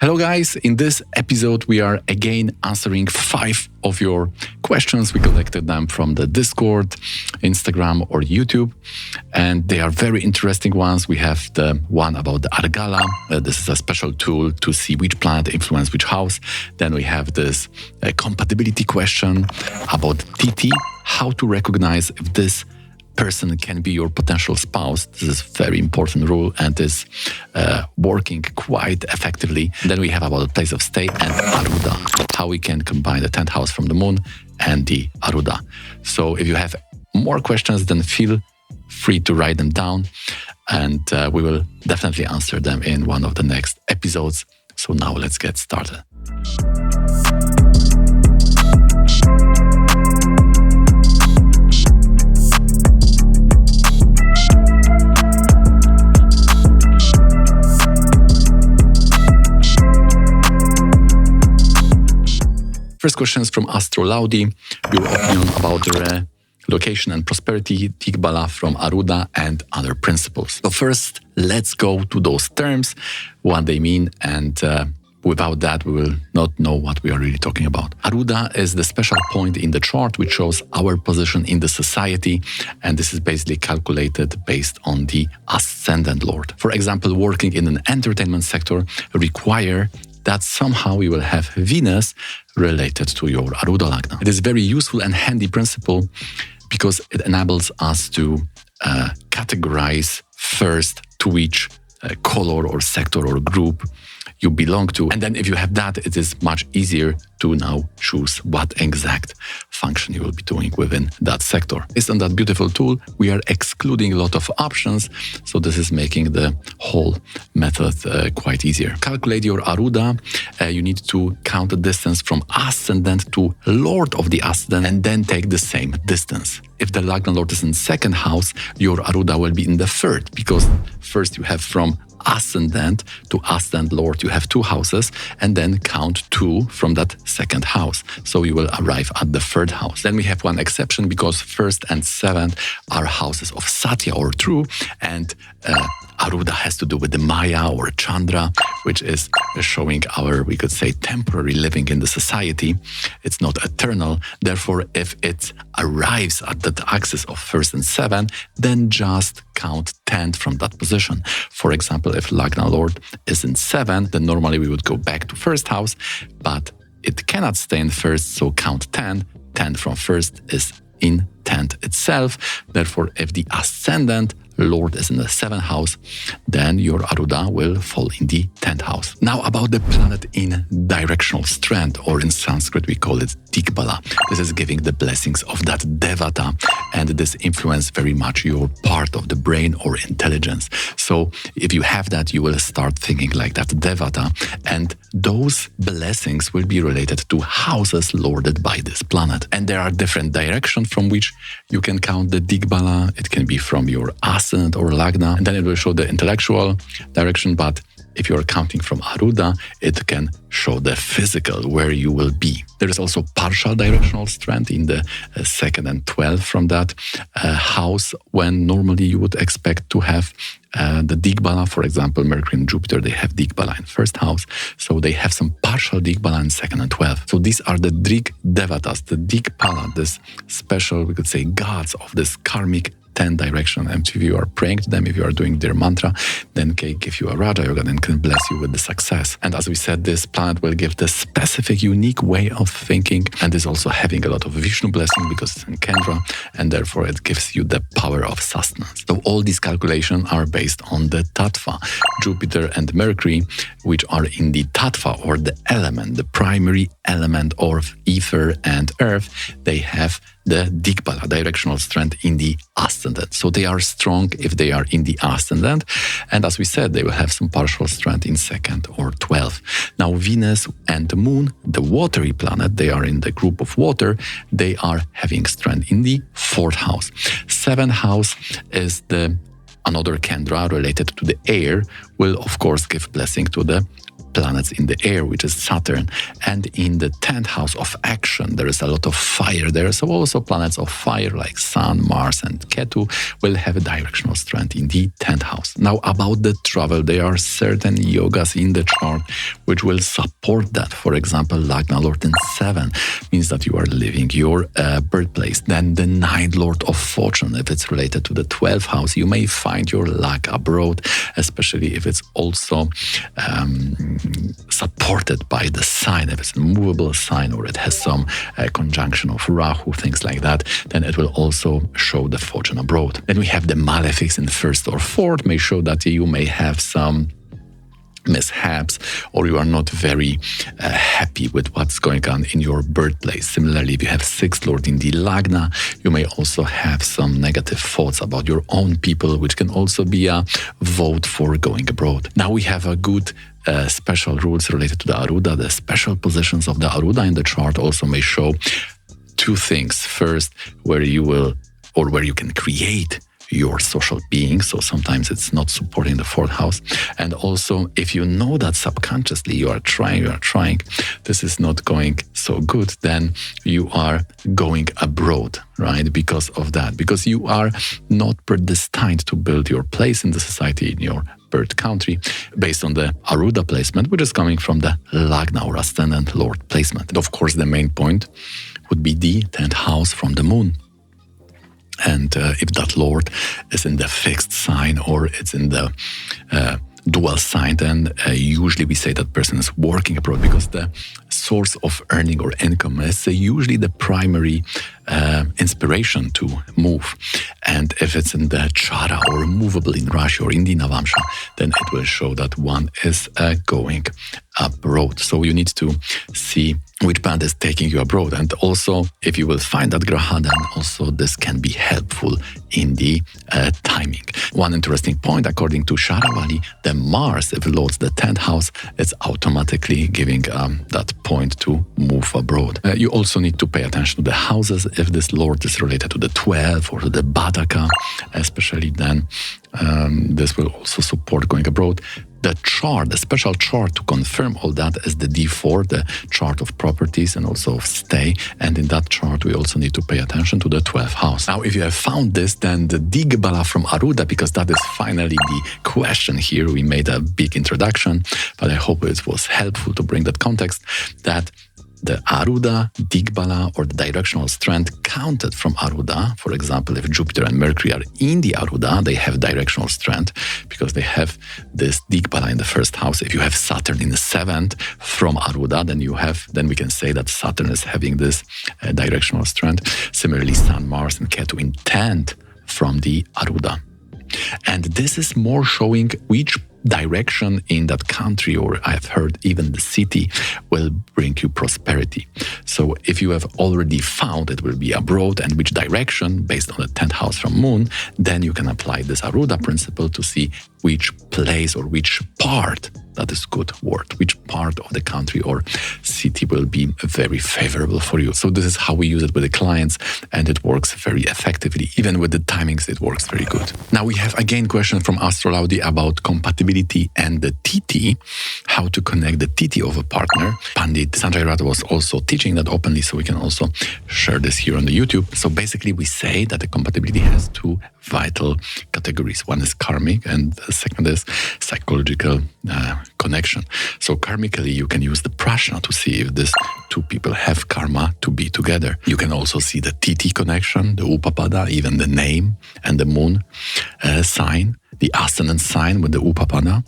Hello guys, in this episode we are again answering 5 of your questions. We collected them from the Discord, Instagram or YouTube, and they are very interesting ones. We have the one about the Argala. This is a special tool to see which planet influence which house. Then we have this compatibility question about Tithi, how to recognize if this person can be your potential spouse. This is a very important rule and is working quite effectively. Then we have about the place of stay and Arudha, how we can combine the 10th house from the moon and the Arudha. So if you have more questions, then feel free to write them down and we will definitely answer them in one of the next episodes. So now let's get started. First question is from Astrology. Your opinion about the relocation and prosperity, digbala from Arudha and other principles. So first, let's go to those terms, what they mean, and without that, we will not know what we are really talking about. Arudha is the special point in the chart which shows our position in the society, and this is basically calculated based on the ascendant lord. For example, working in an entertainment sector require that somehow we will have Venus related to your Arudha lagna. It is a very useful and handy principle because it enables us to categorize first to which color or sector or group you belong to. And then if you have that, it is much easier to now choose what exact function you will be doing within that sector. Based on that beautiful tool, we are excluding a lot of options. So this is making the whole method quite easier. Calculate your Arudha. You need to count the distance from ascendant to lord of the ascendant and then take the same distance. If the lagna lord is in second house, your Arudha will be in the third because first you have from ascendant to ascendant lord, you have 2 houses and then count 2 from that second house. So you will arrive at the third house. Then we have one exception because first and seventh are houses of Satya or true, and Arudha has to do with the Maya or Chandra, which is showing our, we could say, temporary living in the society. It's not eternal. Therefore, if it arrives at that axis of first and seventh, then just count 10 from that position. For example, if lagna lord is in 7, then normally we would go back to first house, but it cannot stay in first, so count 10. 10 from first is in 10th itself. Therefore, if the ascendant lord is in the 7th house, then your Arudha will fall in the 10th house. Now about the planet in directional strand, or in Sanskrit we call it digbala. This is giving the blessings of that devata, and this influences very much your part of the brain or intelligence. So if you have that, you will start thinking like that devata, and those blessings will be related to houses lorded by this planet. And there are different directions from which you can count the digbala. It can be from your ascendant or lagna, and then it will show the intellectual direction, but if you're counting from Arudha, it can show the physical, where you will be. There is also partial directional strength in the 2nd and 12th from that house, when normally you would expect to have the digbala. For example, Mercury and Jupiter, they have digbala in 1st house, so they have some partial digbala in 2nd and 12th. So these are the Drig devatas, the digbala, this special, we could say, gods of this karmic 10 direction, and if you are praying to them, if you are doing their mantra, then they give you a Raja Yoga and can bless you with the success. And as we said, this planet will give the specific, unique way of thinking, and is also having a lot of Vishnu blessing because it's in Kendra, and therefore it gives you the power of sustenance. So all these calculations are based on the tattva, Jupiter and Mercury, which are in the tattva, or the element, the primary element of ether and earth. They have the digbala, directional strength, in the ascendant. So they are strong if they are in the ascendant. And as we said, they will have some partial strength in 2nd or 12th. Now, Venus and the Moon, the watery planet, they are in the group of water. They are having strength in the 4th house. 7th house is the another Kendra related to the air, will of course give blessing to the planets in the air, which is Saturn. And in the 10th house of action, there is a lot of fire there. So also planets of fire like Sun, Mars, and Ketu will have a directional strength in the 10th house. Now, about the travel, there are certain yogas in the chart which will support that. For example, lagna lord in 7 means that you are leaving your birthplace. Then the 9th lord of fortune, if it's related to the 12th house, you may find your luck abroad, especially if it's also supported by the sign. If it's a movable sign or it has some conjunction of Rahu, things like that, then it will also show the fortune abroad. Then we have the malefics in 1st or 4th, may show that you may have some mishaps or you are not very happy with what's going on in your birthplace. Similarly, if you have 6th lord in the lagna, you may also have some negative thoughts about your own people, which can also be a vote for going abroad. Now we have a good special rules related to the Arudha. The special positions of the Arudha in the chart also may show two things. First, where you will or where you can create your social being. So sometimes it's not supporting the 4th house. And also, if you know that subconsciously you are trying, this is not going so good, then you are going abroad, right? Because of that. Because you are not predestined to build your place in the society in your birth country based on the Arudha placement, which is coming from the lagna or ascendant lord placement. And of course, the main point would be the 10th house from the moon. And if that lord is in the fixed sign or it's in the dual sign, then usually we say that person is working abroad because the source of earning or income is usually the primary inspiration to move. And if it's in the chara or movable in Rashi or in the Navamsha, then it will show that one is going abroad. So you need to see which planet is taking you abroad. And also, if you will find that graha, then also this can be helpful in the timing. One interesting point, according to Sharavali, the Mars, if it loads the 10th house, it's automatically giving that point to move abroad. You also need to pay attention to the houses. If this lord is related to the 12th or to the Badaka, especially then, this will also support going abroad. The chart, the special chart to confirm all that is the D4, the chart of properties and also of stay. And in that chart, we also need to pay attention to the 12th house. Now, if you have found this, then the digbala from Arudha, because that is finally the question here. We made a big introduction, but I hope it was helpful to bring that context that the Arudha, digbala, or the directional strength counted from Arudha. For example, if Jupiter and Mercury are in the Arudha, they have directional strength because they have this digbala in the 1st house. If you have Saturn in the 7th from Arudha, then we can say that Saturn is having this directional strength. Similarly, Sun, Mars, and Ketu in 10th from the Arudha. And this is more showing which direction in that country, or I've heard even the city, will bring you prosperity. So if you have already found it will be abroad and which direction based on the 10th house from moon, then you can apply this Arudha principle to see which place or which part, that is good word, which part of the country or city will be very favorable for you. So this is how we use it with the clients, and it works very effectively. Even with the timings, it works very good. Now we have again question from Astrology about compatibility and the Tithi, how to connect the Tithi of a partner. Pandit Sanjay Rath was also teaching that openly, so we can also share this here on the YouTube. So basically we say that the compatibility has two vital categories. One is karmic and the second is psychological connection. So karmically, you can use the prashna to see if these two people have karma to be together. You can also see the Tithi connection, the Upapada, even the name and the moon sign, the ascendant sign with the Upapada.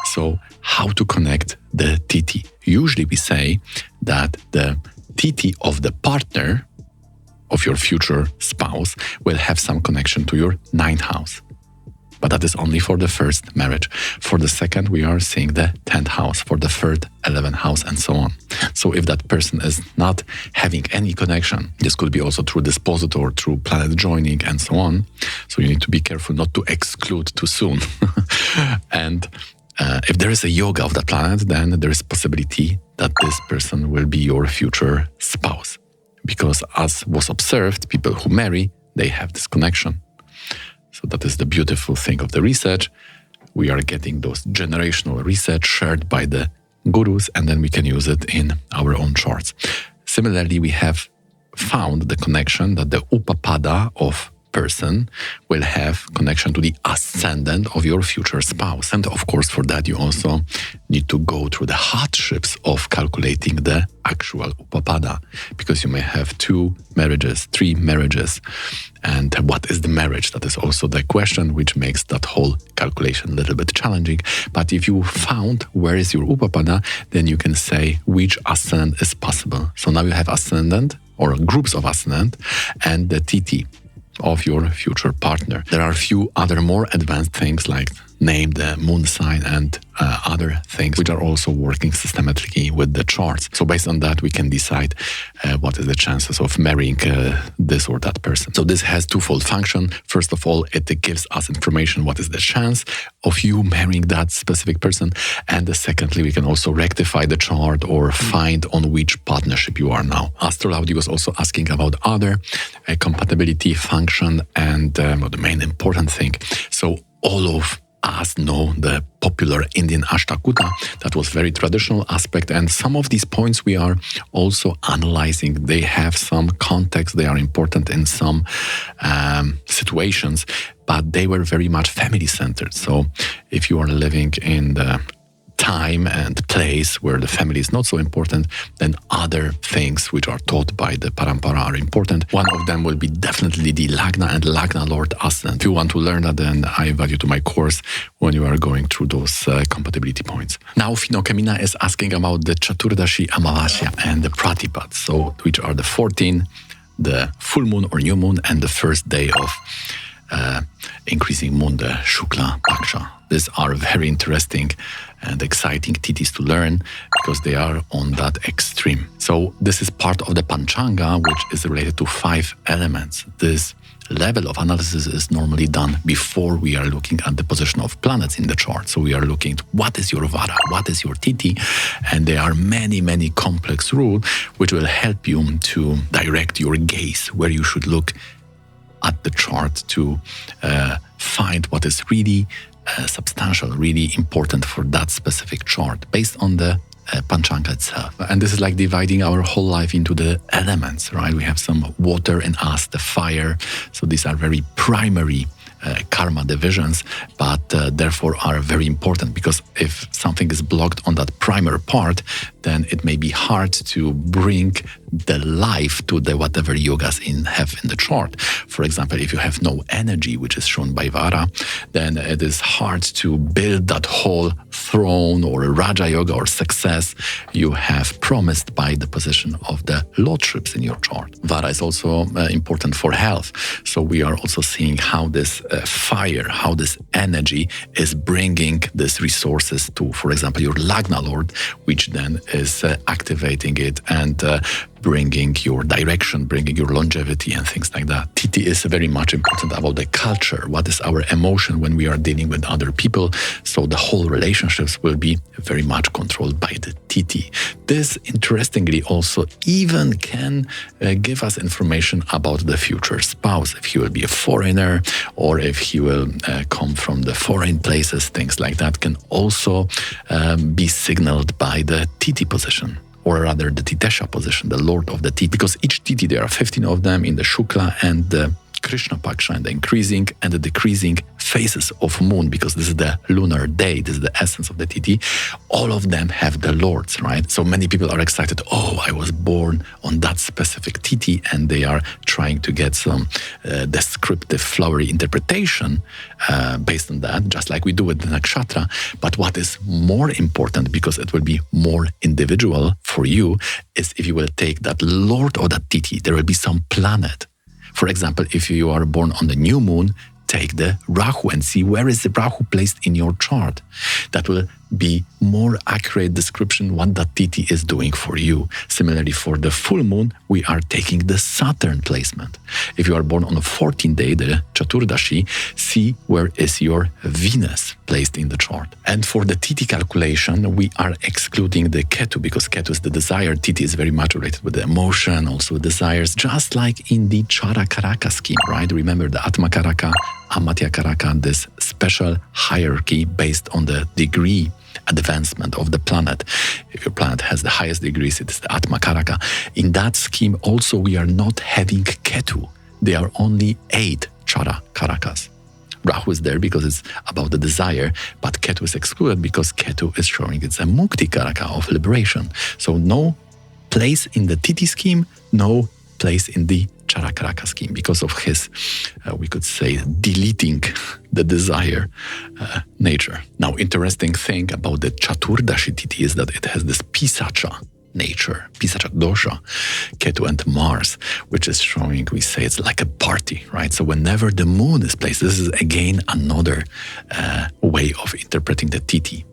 So how to connect the Tithi? Usually we say that the Tithi of the partner of your future spouse will have some connection to your 9th house. But that is only for the first marriage. For the second, we are seeing the 10th house, for the third, 11th house, and so on. So if that person is not having any connection, this could be also through dispositor or through planet joining and so on. So you need to be careful not to exclude too soon. And if there is a yoga of that planet, then there is possibility that this person will be your future spouse. Because as was observed, people who marry, they have this connection. So that is the beautiful thing of the research. We are getting those generational research shared by the gurus, and then we can use it in our own charts. Similarly, we have found the connection that the upapada of person will have connection to the ascendant of your future spouse. And of course, for that, you also need to go through the hardships of calculating the actual upapada, because you may have 2 marriages, 3 marriages. And what is the marriage? That is also the question, which makes that whole calculation a little bit challenging. But if you found where is your upapada, then you can say which ascendant is possible. So now you have ascendant or groups of ascendant and the tithi of your future partner. There are a few other more advanced things like name the moon sign and other things which are also working systematically with the charts. So based on that, we can decide what is the chances of marrying this or that person. So this has twofold function. First of all, it gives us information what is the chance of you marrying that specific person. And secondly, we can also rectify the chart or find on which partnership you are now. Astrology was also asking about other compatibility function and the main important thing. So all of us know the popular Indian Ashtakuta. That was very traditional aspect, and some of these points we are also analyzing. They have some context, they are important in some situations, but they were very much family-centered. So if you are living in the time and place where the family is not so important, then other things which are taught by the parampara are important. One of them will be definitely the lagna and lagna lord ascendant. If you want to learn that, then I invite you to my course when you are going through those compatibility points. Now, Finokemina is asking about the Chaturdashi, Amavasya, and the Pratipat, so which are the 14, the full moon or new moon, and the first day of increasing moon, the Shukla Paksha. These are very interesting and exciting tithis to learn because they are on that extreme. So this is part of the Panchanga, which is related to 5 elements. This level of analysis is normally done before we are looking at the position of planets in the chart. So we are looking at what is your vara, what is your tithi, and there are many, many complex rules which will help you to direct your gaze where you should look at the chart to find what is really substantial, really important for that specific chart based on the Panchanga itself. And this is like dividing our whole life into the elements, right? We have some water in us, the fire. So these are very primary karma divisions, but therefore are very important, because if something is blocked on that primer part, then it may be hard to bring the life to the whatever yogas have in the chart. For example, if you have no energy, which is shown by Vara, then it is hard to build that whole throne or Raja Yoga or success you have promised by the position of the lordships in your chart. Vara is also important for health. So we are also seeing how this fire, how this energy is bringing these resources to, for example, your Lagna Lord, which then is activating it and bringing your direction, bringing your longevity and things like that. Tithi is very much important about the culture. What is our emotion when we are dealing with other people? So the whole relationships will be very much controlled by the Tithi. This, interestingly, also even can give us information about the future spouse, if he will be a foreigner or if he will come from the foreign places, things like that can also be signaled by the Tithi position, or rather the Titesha position, the Lord of the Tithi. Because each Tithi, there are 15 of them in the Shukla and the Krishna Paksha, and the increasing and the decreasing phases of moon, because this is the lunar day, this is the essence of the Tithi. All of them have the lords, right? So many people are excited, oh, I was born on that specific Tithi, and they are trying to get some descriptive, flowery interpretation based on that, just like we do with the nakshatra. But what is more important, because it will be more individual for you, is if you will take that lord of that Tithi, there will be some planet. For example, if you are born on the new moon, take the Rahu and see where is the Rahu placed in your chart. That will be more accurate description what that Tithi is doing for you. Similarly, for the full moon, we are taking the Saturn placement. If you are born on the 14th day, the Chaturdashi, see where is your Venus placed in the chart. And for the Tithi calculation, we are excluding the Ketu, because Ketu is the desire. Tithi is very much related with the emotion, also desires, just like in the Chara Karaka scheme, right? Remember the Atma Karaka, Amatya Karaka, this special hierarchy based on the degree advancement of the planet. If your planet has the highest degrees, it is the Atma Karaka. In that scheme, also, we are not having Ketu. There are only 8 Chara Karakas. Rahu is there because it's about the desire, but Ketu is excluded because Ketu is showing it's a Mukti Karaka of liberation. So no place in the Tithi scheme, no place in the Chara Karaka scheme because of his, we could say, deleting the desire nature. Now, interesting thing about the Chaturdashi Tithi is that it has this Pisacha nature, Pisacha dosha, Ketu and Mars, which is showing, we say it's like a party, right? So whenever the moon is placed, this is again another way of interpreting the Tithi.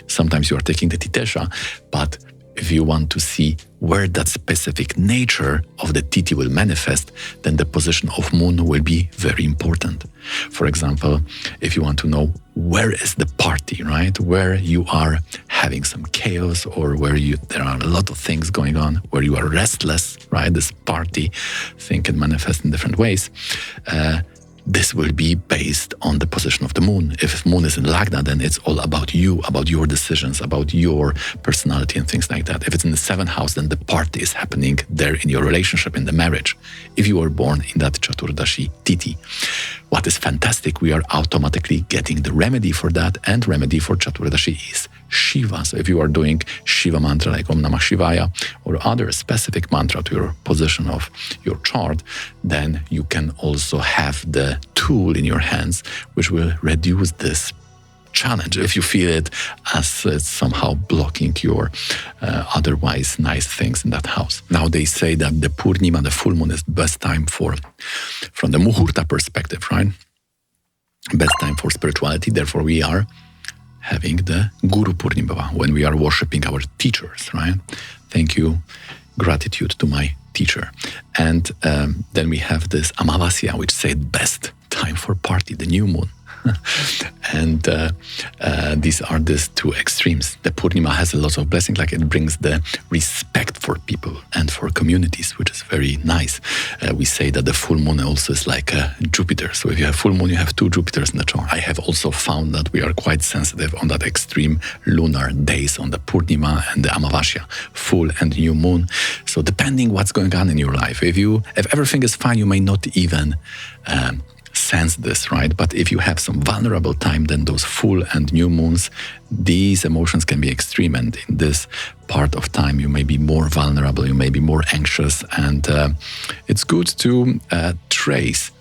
Sometimes you are taking the Titesha, but if you want to see where that specific nature of the Tithi will manifest, then the position of moon will be very important. For example, if you want to know where is the party, right? Where you are having some chaos or where there are a lot of things going on, where you are restless, right? This party thing can manifest in different ways. This will be based on the position of the moon. If moon is in lagna, then it's all about you, about your decisions, about your personality and things like that. If it's in the 7th house, then the party is happening there in your relationship, in the marriage. If you were born in that Chaturdashi Tithi, what is fantastic, we are automatically getting the remedy for that, and remedy for Chaturdashi is Shiva. So if you are doing Shiva mantra like Om Namah Shivaya or other specific mantra to your position of your chart, then you can also have the tool in your hands which will reduce this challenge if you feel it as it's somehow blocking your otherwise nice things in that house. Now they say that the Purnima, the full moon, is the best time from the Muhurta perspective, right? Best time for spirituality. Therefore we are having the Guru Purnima when we are worshipping our teachers, right? Thank you, gratitude to my teacher. And then we have this Amavasya, which said best time for party, the new moon. And these are these two extremes. The Purnima has a lot of blessings, like it brings the respect for people and for communities, which is very nice. We say that the full moon also is like Jupiter. So if you have full moon, you have 2 Jupiters in the chart. I have also found that we are quite sensitive on that extreme lunar days on the Purnima and the Amavasya, full and new moon. So depending what's going on in your life, if everything is fine, you may not even sense this, right? But if you have some vulnerable time, then those full and new moons, these emotions can be extreme, and in this part of time you may be more vulnerable, you may be more anxious, and it's good to trace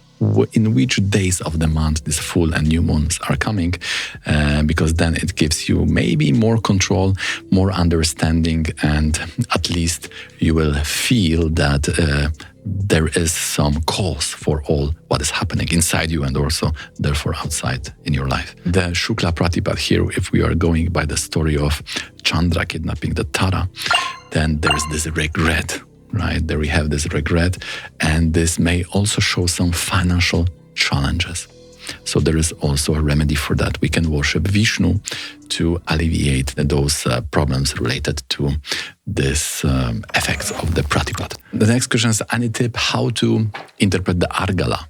in which days of the month these full and new moons are coming, because then it gives you maybe more control, more understanding, and at least you will feel that there is some cause for all what is happening inside you and also therefore outside in your life. The Shukla Pratipat here, if we are going by the story of Chandra kidnapping the Tara, then there is this regret, right? There we have this regret, and this may also show some financial challenges. So there is also a remedy for that. We can worship Vishnu to alleviate those problems related to this effects of the Pratipat. The next question is, any tip how to interpret the Argala?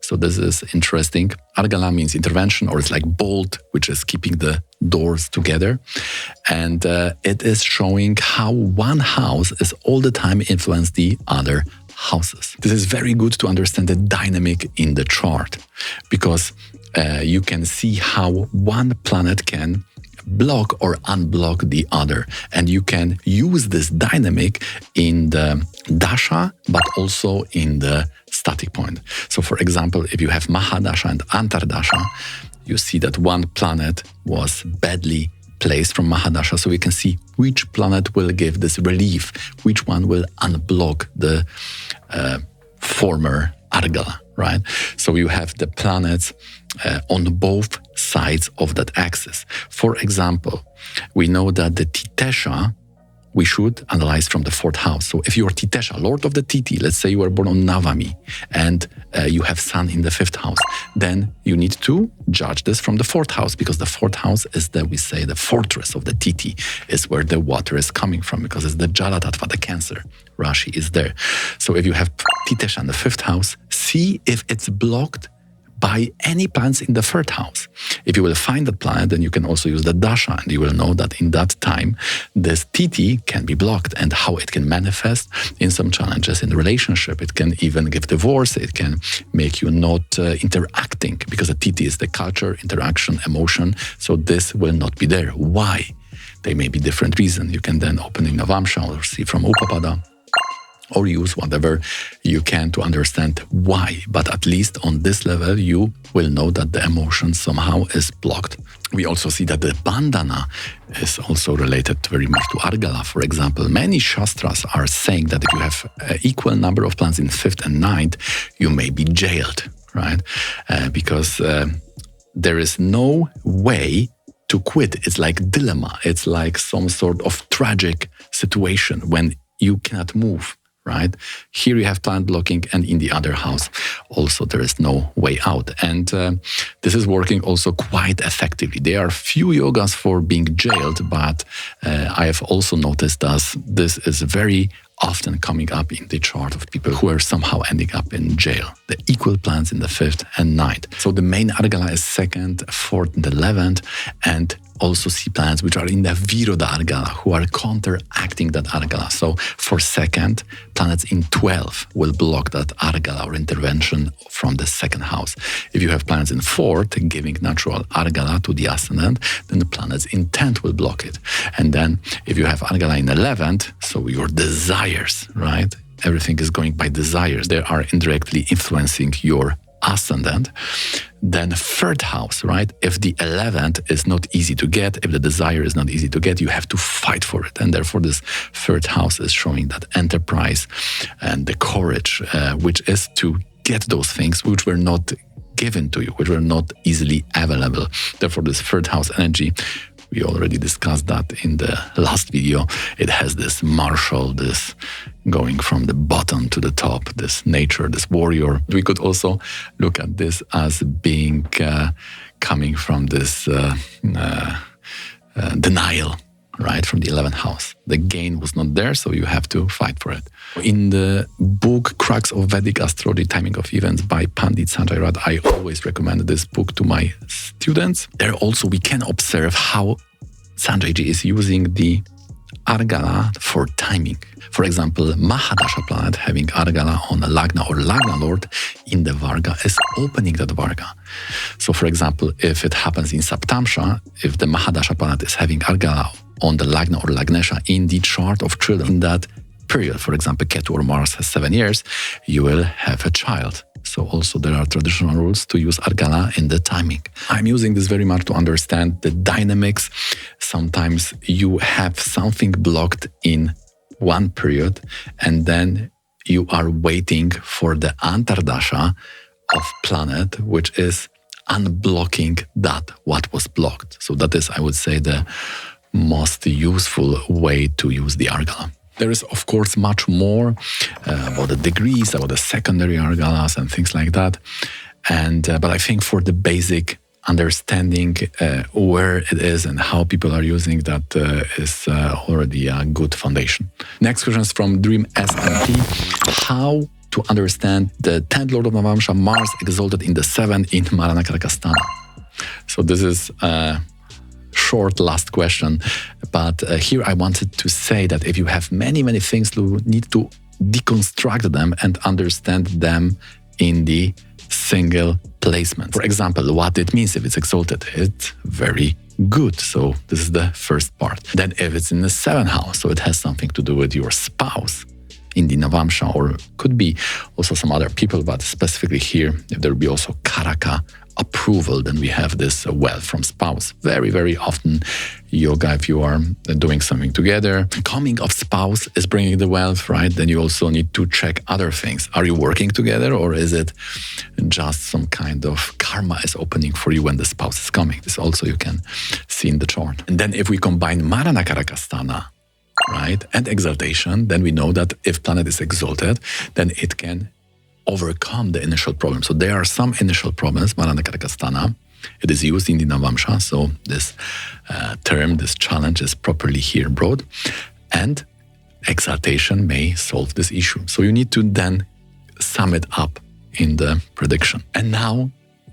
So this is interesting. Argala means intervention, or it's like bolt, which is keeping the doors together. And it is showing how one house is all the time influence the other houses. This is very good to understand the dynamic in the chart, because you can see how one planet can block or unblock the other, and you can use this dynamic in the dasha but also in the static point. So for example, if you have Mahadasha and Antardasha, you see that one planet was badly placed from Mahadasha, so we can see which planet will give this relief, which one will unblock the former Argala, right? So you have the planets on both sides of that axis. For example, we know that the Titesha, we should analyze from the 4th house. So if you are Titesha, Lord of the Tithi, let's say you were born on Navami, and you have Sun in the 5th house, then you need to judge this from the 4th house, because the 4th house is we say, the fortress of the Tithi, is where the water is coming from, because it's the Jala Tattva, the Cancer. Rashi is there. So if you have Titesha in the 5th house, see if it's blocked by any planets in the third house. If you will find that planet, then you can also use the dasha, and you will know that in that time, this tithi can be blocked, and how it can manifest in some challenges in the relationship. It can even give divorce. It can make you not interacting, because the tithi is the culture, interaction, emotion. So this will not be there. Why? There may be different reasons. You can then open in Navamsha or see from Upapada, or use whatever you can to understand why. But at least on this level, you will know that the emotion somehow is blocked. We also see that the bandhana is also related very much to Argala. For example, many Shastras are saying that if you have an equal number of planets in 5th and 9th, you may be jailed, right? Because there is no way to quit. It's like dilemma. It's like some sort of tragic situation when you cannot move. Right? Here you have planet blocking, and in the other house also there is no way out. And this is working also quite effectively. There are few yogas for being jailed, but I have also noticed that this is very often coming up in the chart of people who are somehow ending up in jail. The equal planets in the 5th and 9th. So the main Argala is 2nd, 4th, and 11th, and also see planets which are in the Viroda Argala, who are counteracting that Argala. So for 2nd, planets in 12 will block that Argala or intervention from the 2nd house. If you have planets in 4th, giving natural Argala to the ascendant, then the planets in 10th will block it. And then if you have Argala in 11th, so your desires, right? Everything is going by desires. They are indirectly influencing your ascendant. Then 3rd house, right? If the 11th is not easy to get, if the desire is not easy to get, you have to fight for it. And therefore this 3rd house is showing that enterprise and the courage, which is to get those things which were not given to you, which were not easily available. Therefore this 3rd house energy, we already discussed that in the last video. It has this martial, this going from the bottom to the top, this nature, this warrior. We could also look at this as being coming from this denial, right, from the 11th house. The gain was not there, so you have to fight for it. In the book Crux of Vedic Astrology, Timing of Events by Pandit Sanjay Rath, I always recommend this book to my students. There also we can observe how Sanjayji is using the Argala for timing. For example, Mahadasha planet having Argala on a lagna or lagna lord in the Varga is opening that Varga. So for example, if it happens in Saptamsha, if the Mahadasha planet is having Argala on the lagna or lagnesha in the chart of children in that period, for example, Ketu or Mars has 7 years, you will have a child. So also there are traditional rules to use Argala in the timing. I'm using this very much to understand the dynamics. Sometimes you have something blocked in one period and then you are waiting for the Antardasha of planet, which is unblocking that what was blocked. So that is, I would say, the most useful way to use the Argala. There is, of course, much more about the degrees, about the secondary Argalas and things like that. And but I think for the basic understanding where it is and how people are using that is already a good foundation. Next question is from Dream S&P. How to understand the 10th Lord of Navamsha, Mars exalted in the 7th in Maranakarkastana? So this is short last question, but here I wanted to say that if you have many things, you need to deconstruct them and understand them in the single placement. For example, what it means if it's exalted, it's very good. So this is the first part. Then if it's in the 7th house, so it has something to do with your spouse in the Navamsha, or could be also some other people, but specifically here, if there will be also Karaka approval, then we have this wealth from spouse. Very often yoga, if you are doing something together, coming of spouse is bringing the wealth, right? Then you also need to check other things. Are you working together, or is it just some kind of karma is opening for you when the spouse is coming? This also you can see in the chart. And then if we combine Maranakarkastana, right, and exaltation, then we know that if planet is exalted, then it can overcome the initial problem. So there are some initial problems, Maranakarkastana. It is used in the Navamsha, so this term, this challenge is properly here brought. And exaltation may solve this issue. So you need to then sum it up in the prediction. And now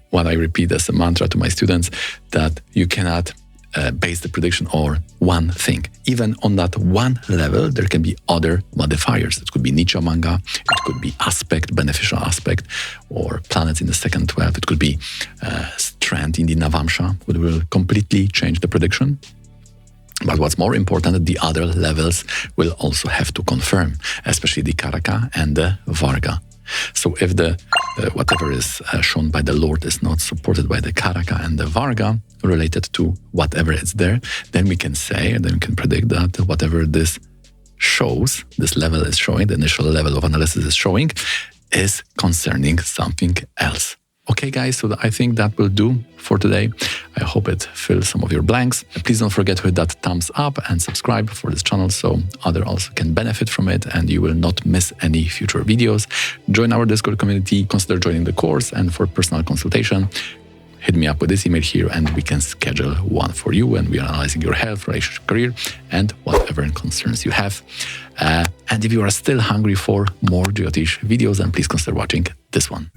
what I repeat as a mantra to my students, that you cannot base the prediction on one thing. Even on that one level, there can be other modifiers. It could be Nicha Manga, it could be aspect, beneficial aspect, or planets in the second 12. It could be strand in the Navamsha, which will completely change the prediction. But what's more important, the other levels will also have to confirm, especially the Karaka and the Varga. So if the whatever is shown by the Lord is not supported by the Karaka and the Varga related to whatever is there, then we can say, and then we can predict that whatever this shows, this level is showing, the initial level of analysis is showing, is concerning something else. Okay, guys, so I think that will do for today. I hope it fills some of your blanks. Please don't forget to hit that thumbs up and subscribe for this channel so others also can benefit from it and you will not miss any future videos. Join our Discord community, consider joining the course, and for personal consultation, hit me up with this email here and we can schedule one for you, and we are analyzing your health, relationship, career, and whatever concerns you have. And if you are still hungry for more Jyotish videos, then please consider watching this one.